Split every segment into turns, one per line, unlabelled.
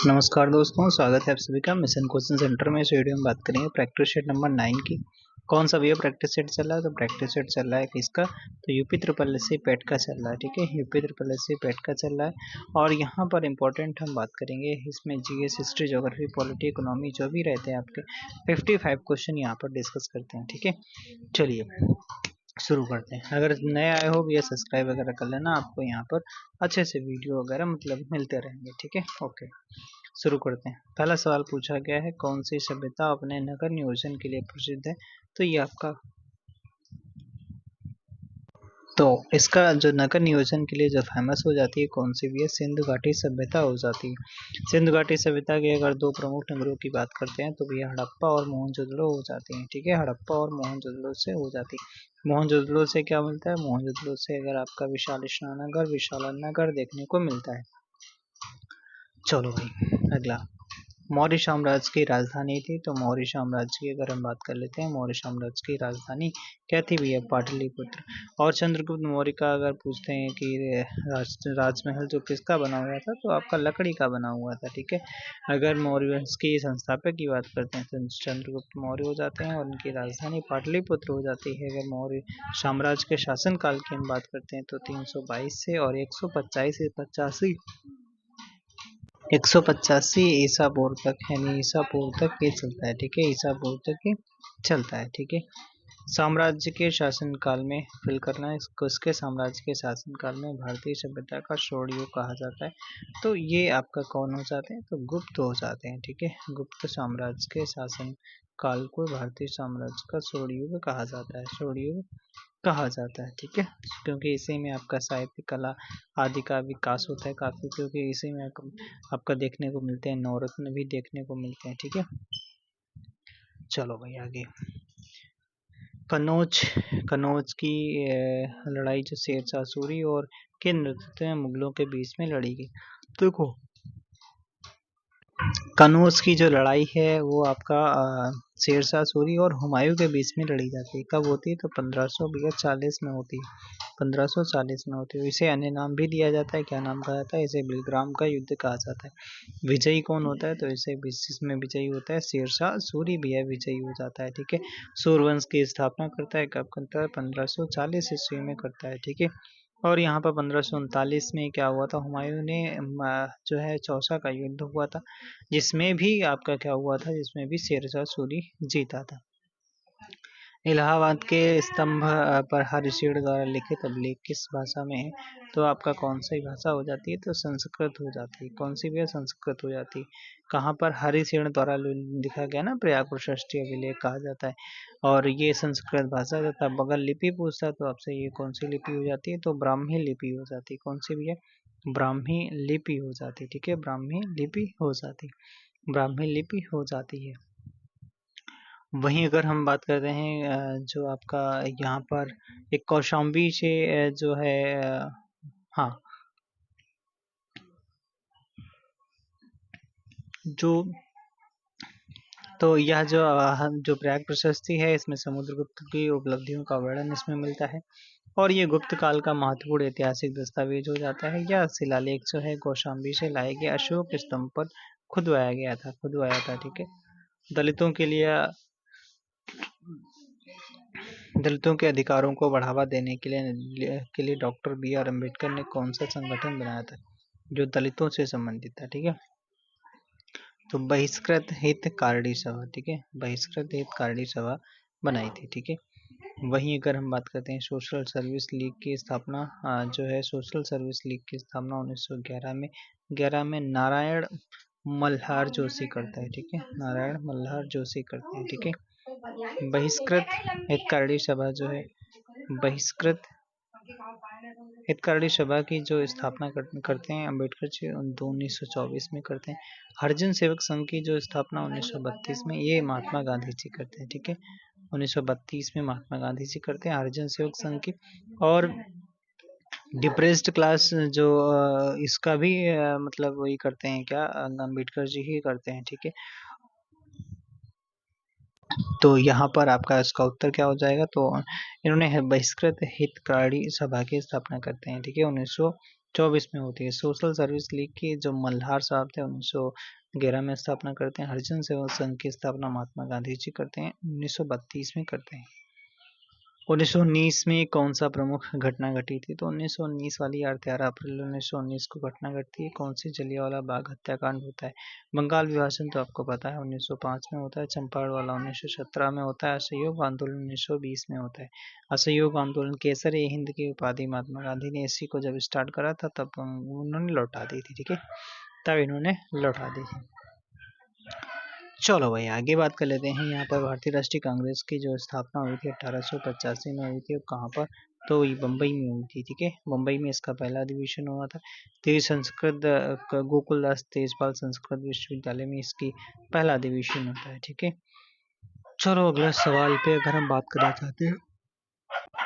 नमस्कार दोस्तों, स्वागत है आप सभी का मिशन क्वेश्चन सेंटर में। इस वीडियो में बात करेंगे प्रैक्टिस सेट नंबर 9 की। कौन सा भैया प्रैक्टिस सेट चल रहा है? तो प्रैक्टिस सेट चल रहा है किसका? तो यूपी ट्रिपल एस सी पेट का चल रहा है। ठीक है, यूपी ट्रिपल एस सी पेट का चल रहा है। और यहाँ पर इंपॉर्टेंट हम बात करेंगे इसमें GS, history, geography, polity, economy जो भी रहते हैं आपके 55 क्वेश्चन यहाँ पर डिस्कस करते हैं। ठीक है, चलिए शुरू करते हैं। अगर नए आए हो भैया सब्सक्राइब वगैरह कर लेना, आपको यहाँ पर अच्छे से वीडियो वगैरह मतलब मिलते रहेंगे। ठीक है, ओके शुरू करते हैं। पहला सवाल पूछा गया है, कौन सी सभ्यता अपने नगर नियोजन के लिए प्रसिद्ध है? तो ये आपका तो इसका जो नगर नियोजन के लिए जो फेमस हो जाती है कौन सी भी है? सिंधु घाटी सभ्यता हो जाती है। सिंधु घाटी सभ्यता के अगर दो प्रमुख नगरों की बात करते हैं तो भैया हड़प्पा और मोहनजोदड़ो हो जाती हैं। ठीक है, हड़प्पा और मोहनजोदड़ो से हो जाती है। मोहनजोदड़ो से क्या मिलता है? मोहनजोदड़ो से अगर आपका विशाल स्नानगर, विशालनगर देखने को मिलता है। चलो भाई अगला, मौर्य साम्राज्य की राजधानी थी। तो मौर्य साम्राज्य की अगर हम बात कर लेते हैं, मौर्य साम्राज्य की राजधानी क्या थी भैया? पाटलिपुत्र। और चंद्रगुप्त मौर्य का अगर पूछते हैं कि राजमहल जो किसका बना हुआ था, तो आपका लकड़ी का बना हुआ था। ठीक है, अगर मौर्य वंश के संस्थापक की बात करते हैं तो चंद्रगुप्त मौर्य हो जाते हैं और उनकी राजधानी पाटलिपुत्र हो जाती है। अगर मौर्य साम्राज्य के शासनकाल की हम बात करते हैं तो 322 से और 185 से 85 185 ईसा पूर्व तक, यानी ईसा पूर्व तक ये चलता है। ठीक है, ईसा पूर्व तक ये चलता है। ठीक है, साम्राज्य के शासनकाल में फिल करना है इसको। इसके साम्राज्य के शासनकाल में भारतीय सभ्यता का स्वर्ण युग कहा जाता है। तो ये आपका कौन हो जाते हैं? तो गुप्त हो जाते हैं। ठीक है, गुप्त साम्राज्य के शासन काल को भारतीय साम्राज्य का स्वर्ण युग कहा जाता है। स्वर्ण युग कहा जाता है। ठीक है, क्योंकि इसी में आपका साहित्य, कला आदि का विकास होता है काफी, क्योंकि इसी में आपका देखने को मिलते हैं, नवरत्न भी देखने को मिलते हैं। ठीक है, चलो भाई आगे। कन्नौज कन्नौज की लड़ाई जो शेरशाह सूरी और के नेतृत्व में मुगलों के बीच में लड़ी गई। देखो कन्नौज की जो लड़ाई है वो आपका शेरशाह सूरी और हुमायूं के बीच में लड़ी जाती है। कब होती है? तो 1540 में होती है। 1540 में होती है। इसे अन्य नाम भी दिया जाता है। क्या नाम कहा जाता है इसे? बिलग्राम का युद्ध कहा जाता है। विजयी कौन होता है? तो इसे इसमें विजयी होता है शेरशाह सूरी भी है, विजयी हो जाता है। ठीक है, सूर्यवंश की स्थापना करता है। कब करता है? 1540 ईस्वी में करता है। ठीक है, और यहाँ पर 1539 में क्या हुआ था? हुमायूं ने जो है चौसा का युद्ध हुआ था, जिसमें भी आपका क्या हुआ था? जिसमें भी शेरशाह सूरी जीता था। इलाहाबाद के स्तंभ पर हरिशेर द्वारा लिखित अभिलेख किस भाषा में है? तो आपका कौन सी भाषा हो जाती है? तो संस्कृत हो जाती है। कौन सी भी है? संस्कृत हो जाती है। कहाँ पर? हरिशेर द्वारा लिखा गया ना, प्रयाग प्रशस्ति अभिलेख कहा जाता है। और ये संस्कृत भाषा तथा बगल लिपि पूछता है तो आपसे ये कौन सी लिपि हो जाती है? तो ब्राह्मी लिपि हो जाती है। कौन सी भी है? ब्राह्मी लिपि हो जाती है। ठीक है, ब्राह्मी लिपि हो जाती है। ब्राह्मी लिपि हो जाती है। वहीं अगर हम बात करते हैं जो आपका यहाँ पर एक कौशाम्बी से जो है हाँ, जो तो यह जो प्रयाग प्रशस्ति है इसमें समुद्रगुप्त की उपलब्धियों का वर्णन इसमें मिलता है। और ये गुप्त काल का महत्वपूर्ण ऐतिहासिक दस्तावेज हो जाता है। यह शिलालेख जो है कौशाम्बी से लाए गए अशोक स्तंभ पर खुदवाया था। ठीक है, दलितों के लिए दलितों के अधिकारों को बढ़ावा देने के लिए डॉक्टर बी आर अम्बेडकर ने कौन सा संगठन बनाया था जो दलितों से संबंधित था? ठीक है, तो बहिष्कृत हित कारडी सभा। ठीक है, बहिष्कृत हित कारडी सभा बनाई थी। ठीक है, वहीं अगर हम बात करते हैं सोशल सर्विस लीग की स्थापना जो है सोशल सर्विस लीग की स्थापना 1911 में नारायण मल्हार जोशी करता है। ठीक है, नारायण मल्हार जोशी करते हैं। ठीक है, बहिष्कृत हितकारी सभा जो है बहिष्कृत हितकारी सभा की जो स्थापना करते हैं अम्बेडकर जी 1924 में करते हैं। हरिजन सेवक संघ की जो स्थापना 1932 में ये महात्मा गांधी जी करते हैं। ठीक है, 1932 में महात्मा गांधी जी करते हैं हरिजन सेवक संघ की। और डिप्रेस्ड क्लास जो इसका भी मतलब वही करते हैं क्या? अम्बेडकर जी ही करते हैं। ठीक है, तो यहाँ पर आपका इसका उत्तर क्या हो जाएगा? तो इन्होंने बहिष्कृत हितकारी सभा की स्थापना करते हैं। ठीक है, 24 में होती है। सोशल सर्विस लीग की जो मल्हार साहब थे 1911 में स्थापना करते हैं। हरिजन सेवा संघ की स्थापना महात्मा गांधी जी करते हैं 1932 में करते हैं। 1919 में कौन सा प्रमुख घटना घटी थी? तो 1919 वाली 11 अप्रैल 1919 को घटना घटती है। कौन सी जलियांवाला बाग हत्याकांड होता है? बंगाल विभाजन तो आपको पता है 1905 में होता है। चंपारण वाला 1917 में होता है। असहयोग आंदोलन 1920 में होता है। असहयोग आंदोलन केसर ए हिंद की उपाधि महात्मा गांधी ने इसी को जब स्टार्ट करा था तब उन्होंने लौटा दी थी। ठीक है, तब इन्होंने लौटा दी थी। चलो भाई आगे बात कर लेते हैं। यहाँ पर भारतीय राष्ट्रीय कांग्रेस की जो स्थापना हुई थी 1885 में हुई थी। कहाँ पर? तो ये बम्बई में हुई थी। ठीक है, बम्बई में इसका पहला अधिवेशन हुआ था। तेज संस्कृत गोकुलदास तेजपाल संस्कृत विश्वविद्यालय में इसकी पहला अधिवेशन होता है। ठीक है, चलो अगला सवाल पे अगर हम बात करना चाहते हैं,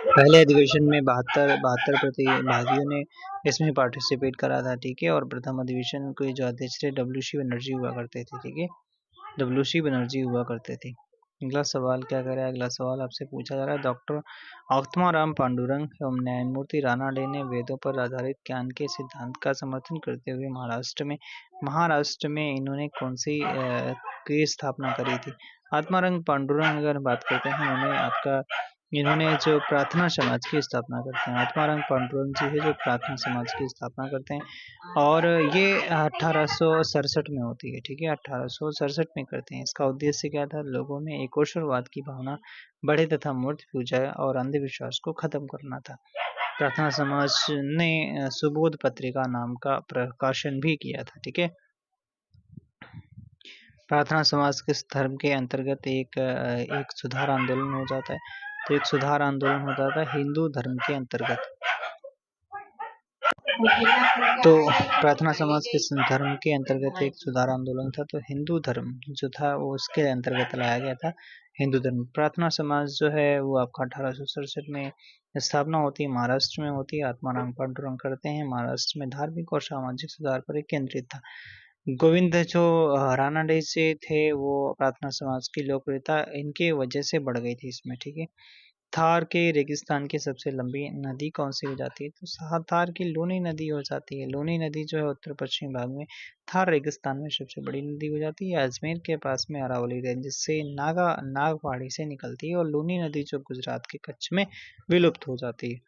पहले अधिवेशन में बहत्तर प्रतिभागियों ने इसमें पार्टिसिपेट करा था। ठीक है, और प्रथम अधिवेशन के जो अध्यक्ष थे डब्ल्यू.सी. बनर्जी हुआ करते थे। ठीक है, डब्ल्यू.सी. बनर्जी हुआ करते थे। अगला सवाल क्या कर रहा है? अगला सवाल आपसे पूछा जा रहा है, डॉक्टर आत्माराम पांडुरंग एवं न्यायमूर्ति राणा डे ने वेदों पर आधारित ज्ञान के सिद्धांत का समर्थन करते हुए महाराष्ट्र में इन्होंने कौन सी की स्थापना करी थी? आत्माराम पांडुरंग अगर बात करते हैं इन्होंने जो प्रार्थना समाज की स्थापना करते हैं। आत्माराम पांडुरंग जी है जो प्रार्थना समाज की स्थापना करते हैं और ये 1867 में होती है। ठीक है, 1867 में करते हैं। इसका उद्देश्य क्या था? लोगों में एकोश्वरवाद की भावना बढ़े तथा मूर्ति पूजा और अंधविश्वास को खत्म करना था। प्रार्थना समाज ने सुबोध पत्रिका नाम का प्रकाशन भी किया था। ठीक है, प्रार्थना समाज के धर्म के अंतर्गत एक सुधार आंदोलन हो जाता है। तो एक सुधार आंदोलन होता था हिंदू धर्म के अंतर्गत। तो प्रार्थना समाज के धर्म के अंतर्गत एक सुधार आंदोलन था। तो हिंदू धर्म जो था वो उसके अंतर्गत लाया गया था। हिंदू धर्म प्रार्थना समाज जो है वो आपका 1867 में स्थापना होती है। महाराष्ट्र में होती है। आत्माराम पांडुरंग करते हैं। महाराष्ट्र में धार्मिक और सामाजिक सुधार पर केंद्रित था। गोविंद जो राणा डे से थे वो प्रार्थना समाज की लोकप्रियता इनके वजह से बढ़ गई थी इसमें। ठीक है, थार के रेगिस्तान की सबसे लंबी नदी कौन सी हो जाती है? तो थार की लूनी नदी हो जाती है। लूनी नदी जो है उत्तर पश्चिमी भाग में थार रेगिस्तान में सबसे बड़ी नदी हो जाती है। अजमेर के पास में अरावली रेंज से नाग पहाड़ी से निकलती है और लूनी नदी जो गुजरात के कच्छ में विलुप्त हो जाती है।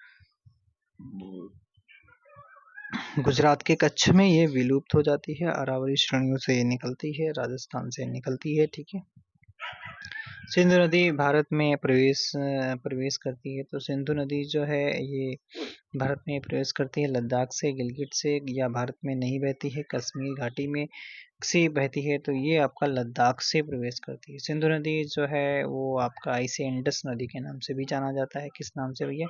गुजरात के कच्छ में ये विलुप्त हो जाती है। अरावली श्रेणियों से ये निकलती है, राजस्थान से निकलती है। ठीक है, सिंधु नदी भारत में प्रवेश करती है। तो सिंधु नदी जो है ये भारत में प्रवेश करती है लद्दाख से, गिलगिट से, या भारत में नहीं बहती है कश्मीर घाटी में से बहती है। तो ये आपका लद्दाख से प्रवेश करती है। सिंधु नदी जो है वो आपका इसे इंडस नदी के नाम से भी जाना जाता है। किस नाम से भैया?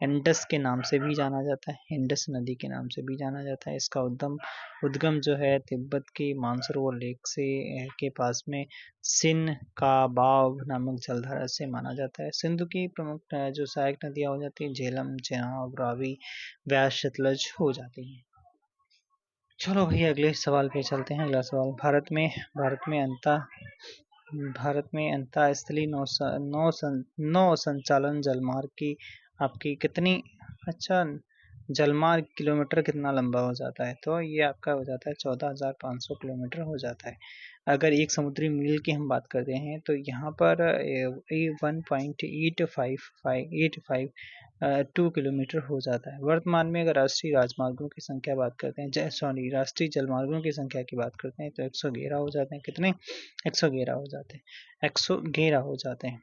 इंडस के नाम से भी जाना जाता है। इंडस नदी के नाम से भी जाना जाता है। इसका उद्गम जो है तिब्बत की मानसरोवर लेक से के पास में सिन का बाव नामक जलधारा से माना जाता है। सिंधु की प्रमुख जो सहायक नदियां हो जाती है झेलम, चेनाब, रावी, व्यास, सतलज हो जाती हैं। चलो भैया अगले सवाल पे चलते हैं। अगला सवाल, भारत में अंतःस्थलीय नौ संचालन जलमार्ग की आपकी कितनी जलमार्ग किलोमीटर कितना लंबा हो जाता है? तो ये आपका हो जाता है 14,500 किलोमीटर हो जाता है। अगर एक समुद्री मील की हम बात करते हैं तो यहाँ पर 1.8582 किलोमीटर हो जाता है। वर्तमान में अगर राष्ट्रीय राजमार्गों की संख्या बात करते हैं राष्ट्रीय जलमार्गों की संख्या की बात करते हैं तो 111 हो जाते हैं। कितने? 111 हो जाते हैं। 111 हो जाते हैं।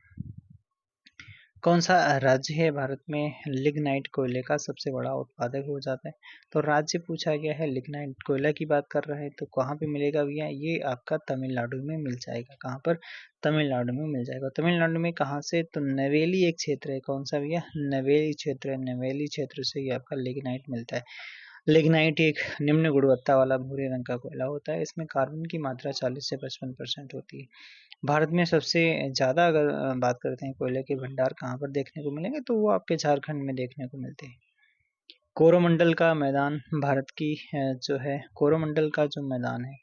कौन सा राज्य है भारत में लिग्नाइट कोयले का सबसे बड़ा उत्पादक हो जाता है? तो राज्य पूछा गया है, लिग्नाइट कोयला की बात कर रहा है तो कहाँ पे मिलेगा भैया? ये आपका तमिलनाडु में मिल जाएगा। कहाँ पर? तमिलनाडु में मिल जाएगा। तमिलनाडु में कहाँ से? तो नवेली एक क्षेत्र है। कौन सा भैया? नवेली क्षेत्र है। नवेली क्षेत्र से ये आपका लिग्नाइट मिलता है। लिग्नाइट एक निम्न गुणवत्ता वाला भूरे रंग का कोयला होता है। इसमें कार्बन की मात्रा 40 से 55% होती है। भारत में सबसे ज़्यादा अगर बात करते हैं कोयले के भंडार कहाँ पर देखने को मिलेंगे तो वो आपके झारखंड में देखने को मिलते हैं। कोरोमंडल का मैदान भारत की जो है कोरोमंडल का जो मैदान है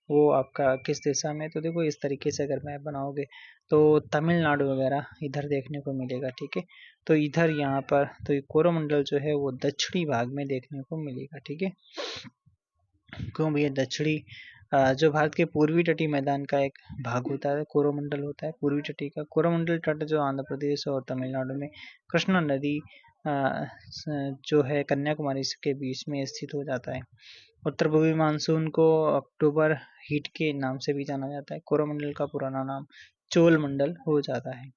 वो आपका किस दिशा में, तो देखो इस तरीके से अगर मैप बनाओगे तो तमिलनाडु वगैरह इधर देखने को मिलेगा, ठीक है। तो इधर यहाँ पर तो ये कोरोमंडल जो है वो दक्षिणी भाग में देखने को मिलेगा, ठीक है। क्यों भैया, दक्षिणी जो भारत के पूर्वी तटीय मैदान का एक भाग होता है कोरोमंडल होता है, पूर्वी तटीय का कोरोमंडल तट जो आंध्र प्रदेश और तमिलनाडु में कृष्णा नदी जो है कन्याकुमारी के बीच में स्थित हो जाता है। उत्तर पूर्वी मानसून को अक्टूबर हीट के नाम से भी जाना जाता है। कोरोमंडल का पुराना नाम चोल मंडल हो जाता है।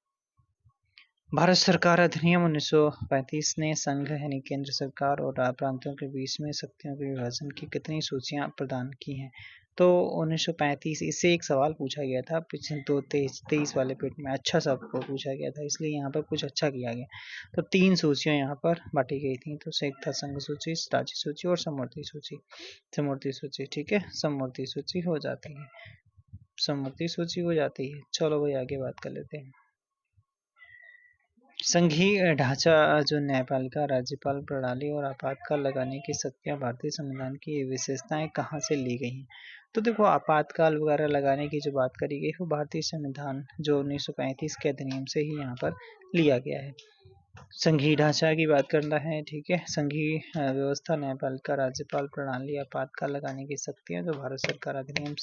भारत सरकार अधिनियम 1935 ने संघ यानी केंद्र सरकार और प्रांतों के बीच में शक्तियों के विभाजन की कितनी सूचियां प्रदान की हैं? तो 1935 इससे एक सवाल पूछा गया था पिछले 23 वाले पेट में, अच्छा सा पूछा गया था, इसलिए यहाँ पर कुछ अच्छा किया गया। तो 3 सूचियां यहाँ पर बांटी गई थी, तो एक था संघ सूची, राज्य सूची और समवर्ती सूची। समवर्ती सूची, ठीक है, समवर्ती सूची हो जाती है, समवर्ती सूची हो जाती है। चलो भाई आगे बात कर लेते हैं। संघीय ढांचा जो न्यायपालिका, राज्यपाल प्रणाली और आपातकाल लगाने की शक्तियां भारतीय संविधान की विशेषताएं कहाँ से ली गई हैं? तो देखो आपातकाल वगैरह लगाने की जो बात करी गई वो भारतीय संविधान जो 1935 के अधिनियम से ही यहाँ पर लिया गया है। संघीय ढांचा की बात करना है, ठीक है। संघीय व्यवस्था, न्यायपालिका, राज्यपाल प्रणाली, आपातकाल लगाने की शक्तियां जो भारत सरकार अधिनियम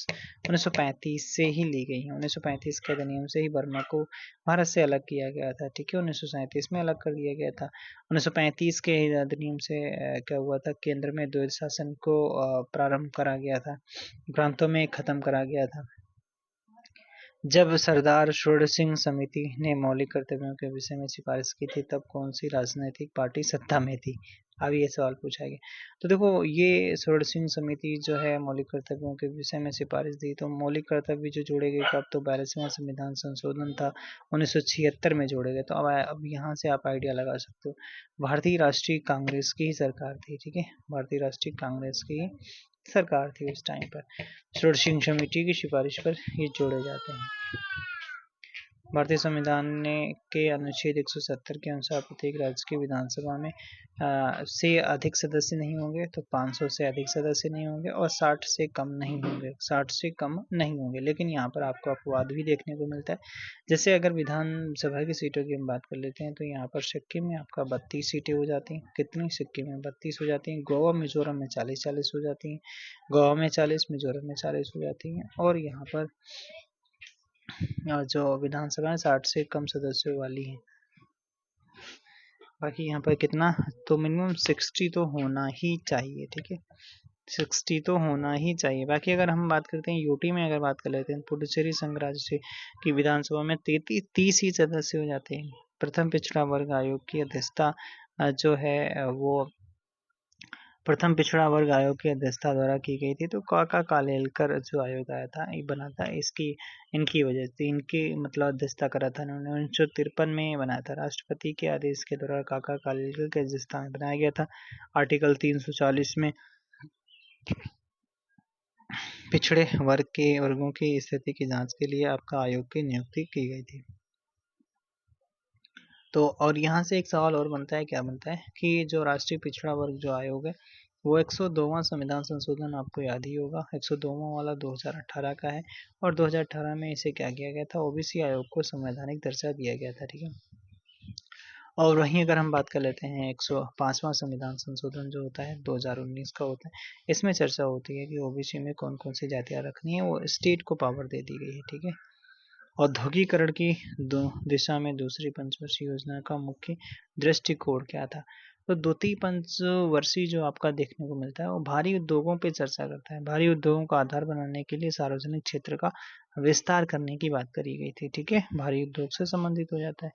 1935 से ही ली गई हैं। 1935 के अधिनियम से ही बर्मा को भारत से अलग किया गया था, ठीक है। 1937 में अलग कर दिया गया था। 1935 के अधिनियम से क्या हुआ था, केंद्र में द्वैध शासन को प्रारंभ करा गया था, प्रांतों में खत्म करा गया था। जब सरदार शूर सिंह समिति ने मौलिक कर्तव्यों के विषय में सिफारिश की थी तब कौन सी राजनीतिक पार्टी सत्ता में थी? अब ये सवाल पूछा गया। तो देखो ये शूर सिंह समिति जो है मौलिक कर्तव्यों के विषय में सिफारिश दी, तो मौलिक कर्तव्य जो जोड़े गए कब, तो 42वां संविधान संशोधन था 1976 में जोड़े गए। तो अब यहाँ से आप आइडिया लगा सकते हो, भारतीय राष्ट्रीय कांग्रेस की ही सरकार थी, ठीक है, भारतीय राष्ट्रीय कांग्रेस की सरकार थी उस टाइम पर। शूर सिंह समिति की सिफारिश पर ये जोड़े जाते हैं। भारतीय संविधान के अनुच्छेद 170 के अनुसार प्रत्येक राज्य की विधानसभा में से अधिक सदस्य नहीं होंगे, तो 500 से अधिक सदस्य नहीं होंगे और 60 से कम नहीं होंगे, 60 से कम नहीं होंगे। लेकिन यहाँ पर आपको अपवाद भी देखने को मिलता है। जैसे अगर विधानसभा की सीटों की हम बात कर लेते हैं तो यहाँ पर सिक्किम में आपका 32 सीटें हो जाती हैं। कितनी? सिक्किम में 32 हो जाती हैं। गोवा मिजोरम में 40-40 हो जाती हैं। गोवा में 40, मिजोरम में 40 हो जाती हैं। और यहाँ पर जो विधानसभा 60 से कम सदस्यों वाली है। बाकी यहाँ पर कितना, तो मिनिमम 60 तो होना ही चाहिए, ठीक है, 60 तो होना ही चाहिए। बाकी अगर हम बात करते हैं यूटी में, अगर बात कर लेते हैं पुडुचेरी संघ राज्य की विधानसभा में 30 ही सदस्य हो जाते हैं। प्रथम पिछड़ा वर्ग आयोग की अध्यक्षता जो है वो प्रथम पिछड़ा वर्ग आयोग की अध्यक्षता द्वारा की गई थी। तो काका कालेलकर जो आयोग आया था ये बना था, इसकी इनकी वजह से, इनकी मतलब अध्यक्षता करा था उन्होंने 1953 में बनाया था। राष्ट्रपति के आदेश के द्वारा काका कालेलकर के अध्यक्षता में बनाया गया था। आर्टिकल 340 में पिछड़े वर्ग के वर्गों की स्थिति की जांच के लिए आपका आयोग की नियुक्ति की गई थी। तो और यहाँ से एक सवाल और बनता है, क्या बनता है कि जो राष्ट्रीय पिछड़ा वर्ग जो आयोग है वो 102वां संविधान संशोधन आपको याद ही होगा, 102वां वाला 2018 का है। और 2018 में इसे क्या किया गया था, ओबीसी आयोग को संवैधानिक दर्जा दिया गया था, ठीक है। और वहीं अगर हम बात कर लेते हैं 105वां संविधान संशोधन जो होता है 2019 का होता है, इसमें चर्चा होती है कि ओबीसी में कौन कौन सी जातियां रखनी है, वो स्टेट को पावर दे दी गई है, ठीक है। औद्योगिकरण की दिशा में दूसरी पंचवर्षीय योजना का मुख्य दृष्टिकोण क्या था? तो द्वितीय पंचवर्षीय जो आपका देखने को मिलता है वो भारी उद्योगों पे चर्चा करता है। भारी उद्योगों का आधार बनाने के लिए सार्वजनिक क्षेत्र का विस्तार करने की बात करी गई थी, ठीक है, भारी उद्योग से संबंधित हो जाता है।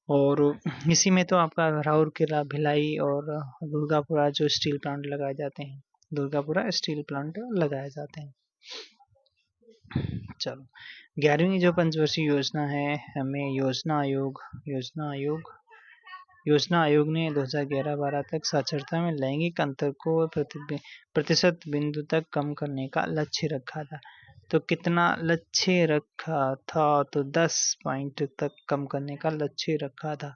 और इसी में तो आपका राउरकेला, भिलाई और दुर्गापुरा जो स्टील प्लांट लगाए जाते हैं, दुर्गापुरा स्टील प्लांट लगाए जाते हैं। चलो 11वीं जो पंचवर्षीय योजना है, हमें योजना आयोग ने 2011-12 तक साक्षरता में लैंगिक अंतर को प्रतिशत बिंदु तक कम करने का लक्ष्य रखा था। तो कितना लक्ष्य रखा था? तो 10 पॉइंट तक कम करने का लक्ष्य रखा था।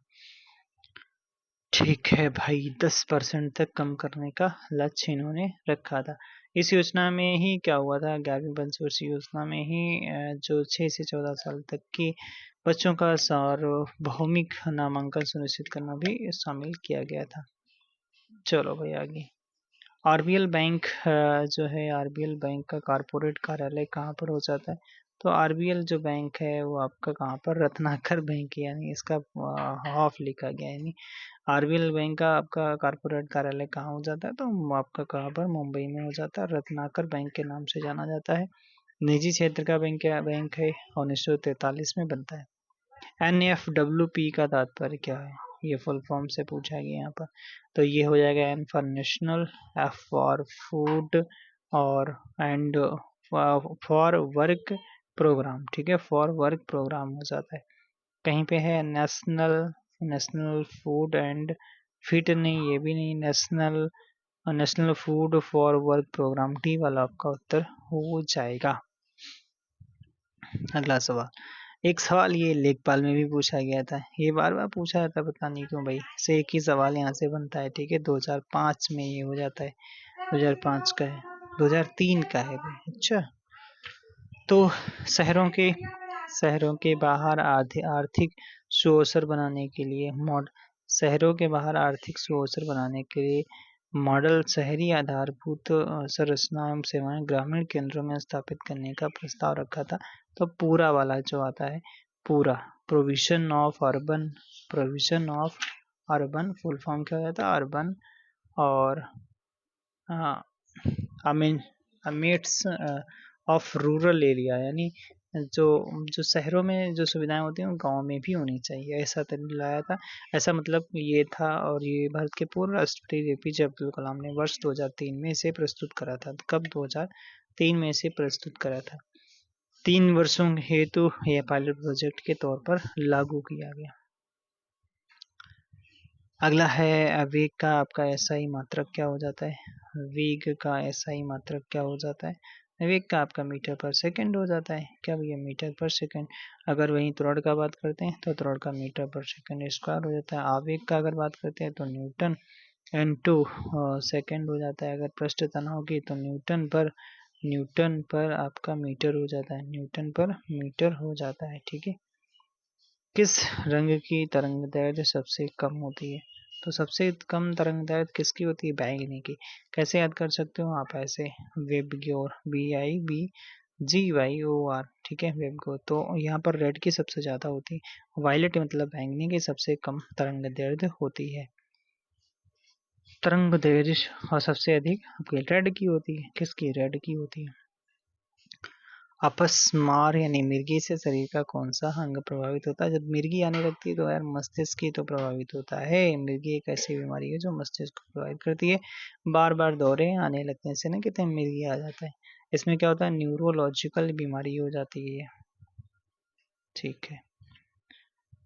ठीक है भाई, 10% तक कम करने का लक्ष्य इन्होंने रखा था। इस योजना में ही क्या हुआ था, 11वीं पंचवर्षीय योजना में ही जो 6 से 14 साल तक के बच्चों का सार्वभौमिक नामांकन सुनिश्चित करना भी शामिल किया गया था। चलो भाई आगे। आरबीएल बैंक जो है, आरबीएल बैंक का कारपोरेट कार्यालय कहाँ पर हो जाता है? तो आरबीएल जो बैंक है वो आपका कहाँ पर, रत्नाकर बैंक है, यानी इसका हाफ लिखा गया है, यानी आरबीएल बैंक का आपका कारपोरेट कार्यालय कहाँ हो जाता है? तो आपका कहाँ पर, मुंबई में हो जाता है, रत्नाकर बैंक के नाम से जाना जाता है। निजी क्षेत्र का बैंक है, 1943 में बनता है। NFWP का तात्पर्य क्या है, ये फुल फॉर्म से पूछा गया यहाँ पर। तो ये हो जाएगा N for national, F for food और एंड फॉर वर्क प्रोग्राम, ठीक है, फॉर वर्क प्रोग्राम हो जाता है। कहीं पे है नेशनल फूड एंड फिट, नहीं ये भी नहीं, national food for work programme, D वाला आपका उत्तर हो जाएगा। अगला सवाल, एक सवाल ये लेखपाल में भी पूछा गया था, ये बार बार पूछा जाता है, पता नहीं क्यों भाई, से एक ही सवाल यहाँ से बनता है, ठीक है। 2005 में ये हो जाता है, 2005 का है, 2003 का है भाई। अच्छा, तो शहरों के बाहर आर्थिक सुअवसर बनाने के लिए शहरों के बाहर आर्थिक सुअवसर बनाने के लिए मॉडल शहरी आधारभूत संरचना एवं सेवाएं ग्रामीण केंद्रों में स्थापित करने का प्रस्ताव रखा था। तो पूरा वाला जो आता है, पूरा provision of urban, full form क्या हो जाता है, अर्बन और अमिट्स ऑफ रूरल एरिया, यानी जो जो शहरों में जो सुविधाएं होती हैं वो गाँव में भी होनी चाहिए, ऐसा लाया था। ऐसा मतलब ये था, और ये भारत के पूर्व राष्ट्रपति APJ अब्दुल कलाम ने वर्ष 2003 में इसे प्रस्तुत करा था। कब? 2003 में इसे प्रस्तुत करा था। 3 वर्षों हेतु यह पायलट प्रोजेक्ट के तौर पर लागू किया गया। अगला है वेग का आपका SI मात्रक क्या हो जाता है? वेग का SI मात्रक क्या हो जाता है? वेग का आपका मीटर पर सेकंड हो जाता है। क्या भैया? मीटर पर सेकंड। अगर वहीं त्वरण का बात करते हैं तो त्वरण का मीटर पर सेकंड स्क्वायर हो जाता है। आवेग का अगर बात करते हैं तो न्यूटन इनटू सेकंड हो जाता है। अगर पृष्ठ तनाव की तो न्यूटन पर आपका मीटर हो जाता है, न्यूटन पर मीटर हो जाता है, ठीक है। किस रंग की तरंगदैर्ध्य सबसे कम होती है? तो सबसे कम तरंगदैर्ध्य किसकी होती है? बैंगनी की। कैसे याद कर सकते हो आप? ऐसे वेबग्योर, BIBGYOR, ठीक है, वेबग्योर। तो यहाँ पर रेड की सबसे ज्यादा होती है, वायलेट मतलब बैंगनी की सबसे कम तरंगदैर्ध्य होती है। तरंगदैर्ध्य और सबसे अधिक रेड की होती है। किसकी? रेड की होती है। अपस्मार यानी मिर्गी से शरीर का कौन सा अंग प्रभावित होता है? जब मिर्गी आने लगती है तो यार मस्तिष्क ही तो प्रभावित होता है। मिर्गी एक ऐसी बीमारी है जो मस्तिष्क को प्रभावित करती है। बार बार दौरे आने लगते हैं, इसे ना कहते हैं मिर्गी आ जाता है। इसमें क्या होता है? न्यूरोलॉजिकल बीमारी हो जाती है, ठीक है।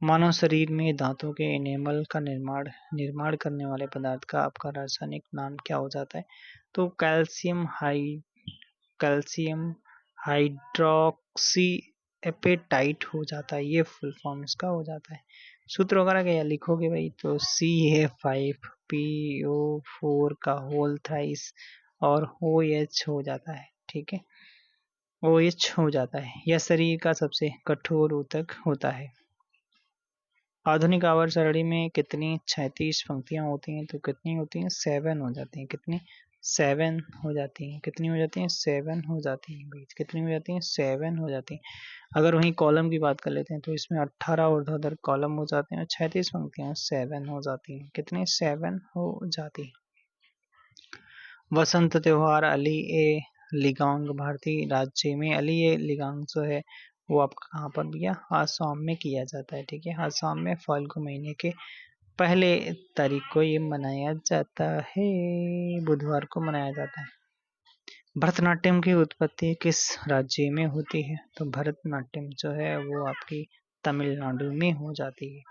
मानव शरीर में दांतों के एनेमल का निर्माण करने वाले पदार्थ का आपका रासायनिक नाम क्या हो जाता है? तो कैल्शियम हाइड्रोक्सी एपेटाइट हो जाता है, ये फुल फॉर्म इसका हो जाता है। सूत्र वगैरह क्या लिखोगे भाई? तो CA5PO4 का होल थ्राइस और OH हो जाता है, ठीक है, OH हो जाता है। यह शरीर का सबसे कठोर ऊतक होता है। आधुनिक आवर्त सारणी में कितनी 36 पंक्तियां होती हैं? तो कितनी होती हैं? 7 हो जाती हैं। कितनी? 7 हो जाती हैं। कितनी हो जाती हैं? 7 हो जाती हैं भाई। कितनी हो जाती हैं? 7 हो जाती हैं। अगर वहीं कॉलम की बात कर लेते हैं तो इसमें 18 ऊर्ध्वाधर कॉलम हो जाते हैं, 36 पंक्तियां 7 हो जाती हैं। कितनी? 7 हो जाती हैं। वसंत त्योहार अली ए लिगांग भारतीय राज्य में, अली ए लिगांग जो है वो आपका कहाँ पर भैया? आसाम में किया जाता है, ठीक है। आसाम में फाल्गुन महीने के पहले तारीख को ये मनाया जाता है, बुधवार को मनाया जाता है। भरतनाट्यम की उत्पत्ति किस राज्य में होती है? तो भरतनाट्यम जो है वो आपकी तमिलनाडु में हो जाती है।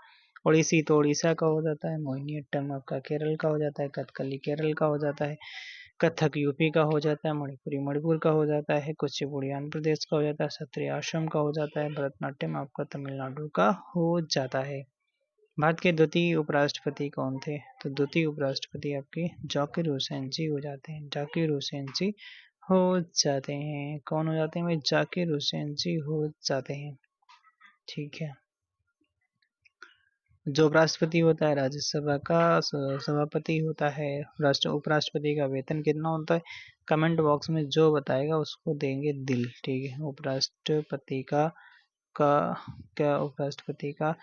ओडिसी तो उड़ीसा का हो जाता है, मोहिनीअट्टम आपका केरल का हो जाता है, कथकली केरल का हो जाता है, कथक यूपी का हो जाता है, मणिपुरी मणिपुर का हो जाता है, कुचिपुड़ी आंध्र प्रदेश का हो जाता है, सत्रिय असम का हो जाता है, भरतनाट्यम आपका तमिलनाडु का हो जाता है। भारत के द्वितीय उपराष्ट्रपति कौन थे? तो द्वितीय उपराष्ट्रपति आपके जाकिर हुसैन जी हो जाते हैं, जाकिर हुसैन जी हो जाते हैं। कौन हो जाते हैं भाई? जाकिर हुसैन जी हो जाते हैं। ठीक है। जो उपराष्ट्रपति होता है राज्यसभा का सभापति होता है। राष्ट्र उपराष्ट्रपति का वेतन कितना होता है? कमेंट बॉक्स में जो बताएगा उसको देंगे दिल। ठीक है। उपराष्ट्रपति का क्या उपराष्ट्रपति का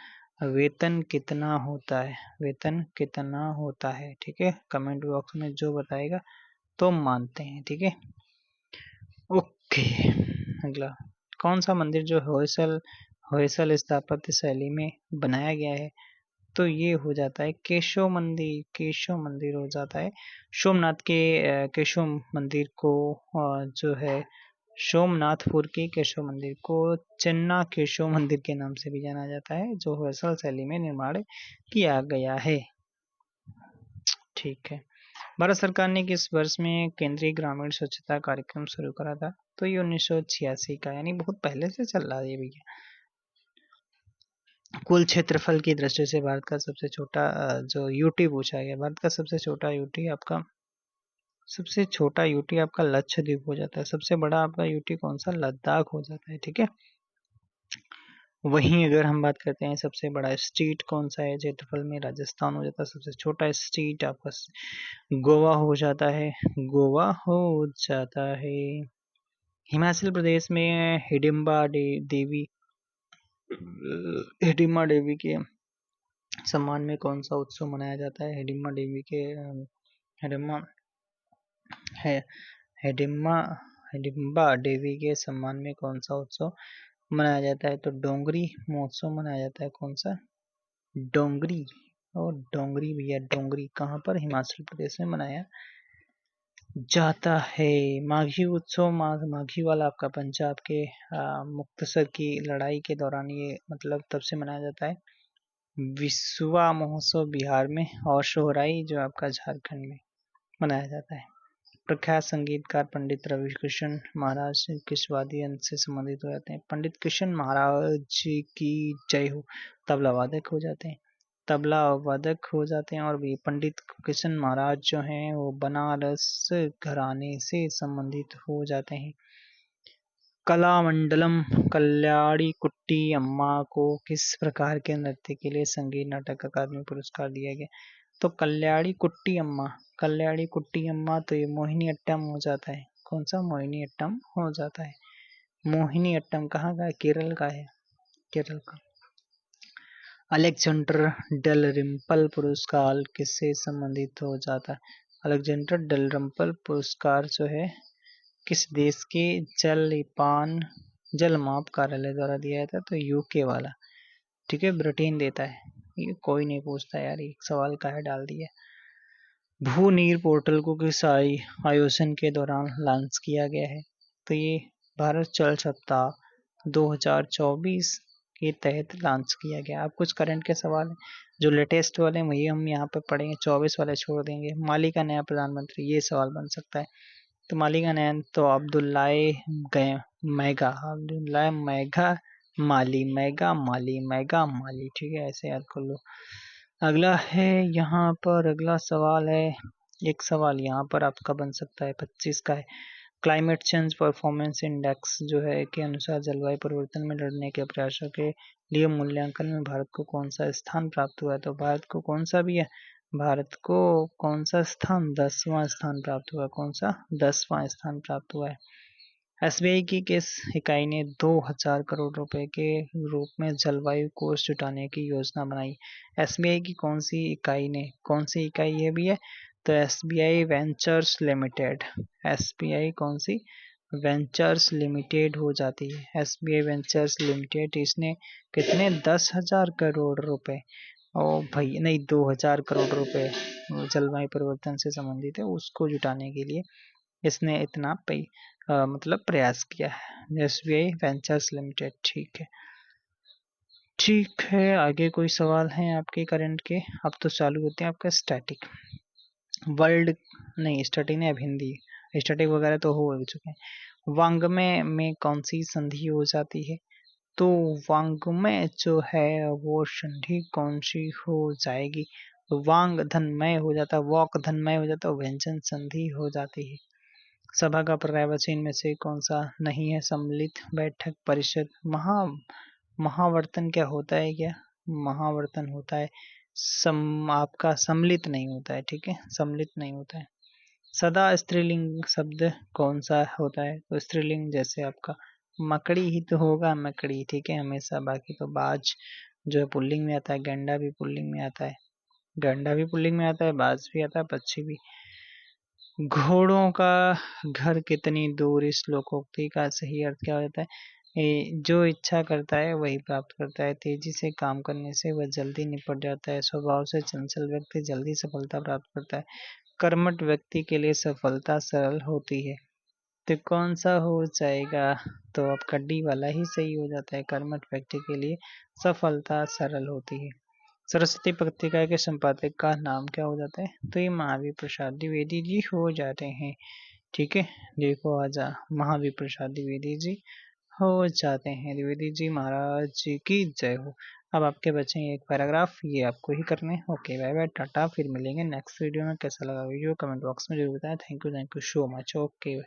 वेतन कितना होता है? वेतन कितना होता है? ठीक है। कमेंट बॉक्स में जो बताएगा तो मानते हैं। ठीक है। ओके। अगला कौन सा मंदिर जो होयसल होयसल स्थापत्य शैली में बनाया गया है? तो ये हो जाता है केशव मंदिर। केशव मंदिर हो जाता है। सोमनाथ के केशव मंदिर को जो है सोमनाथपुर के केशव मंदिर को चन्ना केशव मंदिर के नाम से भी जाना जाता है, जो होयसल शैली में निर्माण किया गया है। ठीक है। भारत सरकार ने किस वर्ष में केंद्रीय ग्रामीण स्वच्छता कार्यक्रम शुरू करा था? तो ये 1986 का, यानी बहुत पहले से चल रहा है ये भैया। कुल क्षेत्रफल की दृष्टि से भारत का सबसे छोटा जो यूटी पूछा गया, भारत का सबसे छोटा यूटी आपका लक्षद्वीप हो जाता है। सबसे बड़ा आपका यूटी कौन सा? लद्दाख हो जाता है। ठीक है। वहीं अगर हम बात करते हैं सबसे बड़ा स्टेट कौन सा है क्षेत्रफल में, राजस्थान हो जाता है। सबसे छोटा स्टेट आपका गोवा हो जाता है। गोवा हो जाता है। हिमाचल प्रदेश में हिडिंबा देवी के सम्मान में कौन सा उत्सव मनाया जाता है? हिडिंबा देवी के हिडिंबा है हिडिंबा हिडिंबा देवी के सम्मान में कौन सा उत्सव मनाया जाता है? तो डोंगरी महोत्सव मनाया जाता है। कौन सा? डोंगरी। और डोंगरी भैया, डोंगरी कहाँ पर? हिमाचल प्रदेश में मनाया जाता है। माघी उत्सव माघी वाला आपका पंजाब के मुक्तसर की लड़ाई के दौरान ये मतलब तब से मनाया जाता है। विश्वा महोत्सव बिहार में और सोहराई जो आपका झारखंड में मनाया जाता है। प्रख्यात संगीतकार पंडित रविकिशन महाराज किस वाद्य यंत्र से संबंधित हो जाते हैं? पंडित किशन महाराज जी की जय हो, तबला वादक हो जाते हैं। तबला वादक हो जाते हैं। और भी पंडित किशन महाराज जो हैं वो बनारस घराने से संबंधित हो जाते हैं। कलामंडलम कल्याणी कुट्टी अम्मा को किस प्रकार के नृत्य के लिए संगीत नाटक अकादमी पुरस्कार दिया गया? तो कल्याणी कुट्टी अम्मा तो ये मोहिनी अट्टम हो जाता है। कौन सा? मोहिनी अट्टम हो जाता है। मोहिनी अट्टम कहाँ का है? केरल का है। केरल का। अलेक्जेंडर डेल रिम्पल पुरस्कार किससे संबंधित हो जाता है? अलेक्जेंडर डेल रिम्पल पुरस्कार जो है किस देश के जल माप कार्यालय द्वारा दिया जाता है? तो यूके वाला। ठीक है। ब्रिटेन देता है। ये कोई नहीं पूछता यार, एक सवाल का है डाल दिया। भू नीर पोर्टल को किस आयोजन के दौरान लॉन्च किया गया है? तो ये भारत जल सप्ताह 2024 के तहत लॉन्च किया गया। अब कुछ करंट के सवाल हैं जो लेटेस्ट वाले वही हम यहाँ पे पढ़ेंगे, 24 वाले छोड़ देंगे। माली का नया प्रधानमंत्री, ये सवाल बन सकता है। तो माली का नया तो अब्दुल्लाह मैगा माली। ठीक है, ऐसे याद कर लो। अगला है यहाँ पर, अगला सवाल है, एक सवाल यहाँ पर आपका बन सकता है 25 का है। क्लाइमेट चेंज परफॉर्मेंस इंडेक्स जो है के अनुसार जलवायु परिवर्तन में लड़ने के प्रयासों के लिए मूल्यांकन में भारत को कौन सा स्थान प्राप्त हुआ है? तो भारत को कौन सा भी है? भारत को कौन सा स्थान? 10वां स्थान प्राप्त हुआ। कौन सा? 10वां स्थान प्राप्त हुआ है। एसबीआई की किस इकाई ने 2000 करोड़ रुपए के रूप में जलवायु कोष जुटाने की योजना बनाई? एसबीआई की कौन सी इकाई है भी है? तो एसबीआई वेंचर्स लिमिटेड। एसबीआई कौन सी? वेंचर्स लिमिटेड हो जाती है। एसबीआई वेंचर्स लिमिटेड, इसने कितने? 10,000 करोड़ रुपए, ओ भाई नहीं, 2000 करोड़ रुपए जलवायु परिवर्तन से संबंधित है, उसको जुटाने के लिए इसने इतना मतलब प्रयास किया है। SBI ventures limited. ठीक है, आगे कोई सवाल है आपके करंट के? अब तो चालू होते हैं आपका स्टैटिक। वर्ल्ड नहीं, स्टैटिक नहीं, अब हिंदी। स्टैटिक वगैरह तो हो चुके हैं। वांग्मय में कौन सी संधि हो जाती है? तो वांग्मय जो है वो संधि कौन सी हो जाएगी? वांग धनमय हो जाता है, वॉक धनमय हो जाता है, व्यंजन संधि हो जाती है। सभा का पर्यायवाची इनमें से कौन सा नहीं है? सम्मिलित, बैठक, परिषद, महावर्तन क्या होता है क्या? महावर्तन होता है। आपका सम्मिलित नहीं होता है, ठीक है, सम्मिलित नहीं होता है। सदा स्त्रीलिंग शब्द कौन सा होता है? तो स्त्रीलिंग जैसे आपका मकड़ी ही तो होगा, मकड़ी, ठीक है, हमेशा। बाकी तो बाज जो है पुल्लिंग में आता है, गंडा भी पुल्लिंग में आता है, गंडा भी पुल्लिंग में आता है, बाज भी आता है, पक्षी भी। घोड़ों का घर कितनी दूर, इस लोकोक्ति का सही अर्थ क्या होता है? जो इच्छा करता है वही प्राप्त करता है। तेजी से काम करने से वह जल्दी निपट जाता है। स्वभाव से चंचल व्यक्ति जल्दी सफलता प्राप्त करता है। कर्मठ व्यक्ति के लिए सफलता सरल होती है। तो कौन सा हो जाएगा? तो आपका डी वाला ही सही हो जाता है। कर्मठ व्यक्ति के लिए सफलता सरल होती है। सरस्वती पत्रिका के संपादक का नाम क्या हो जाता है? तो ये महावीर प्रसाद द्विवेदी जी हो जाते हैं, ठीक है। देखो आजा महावीर प्रसाद द्विवेदी जी हो जाते हैं। द्विवेदी जी महाराज जी की जय हो। अब आपके बचे हैं एक पैराग्राफ, ये आपको ही करने हैं। ओके, बाय बाय, टाटा, फिर मिलेंगे नेक्स्ट वीडियो में। कैसा लगा वीडियो कमेंट बॉक्स में जरूर बताएं। Thank you so much. Okay.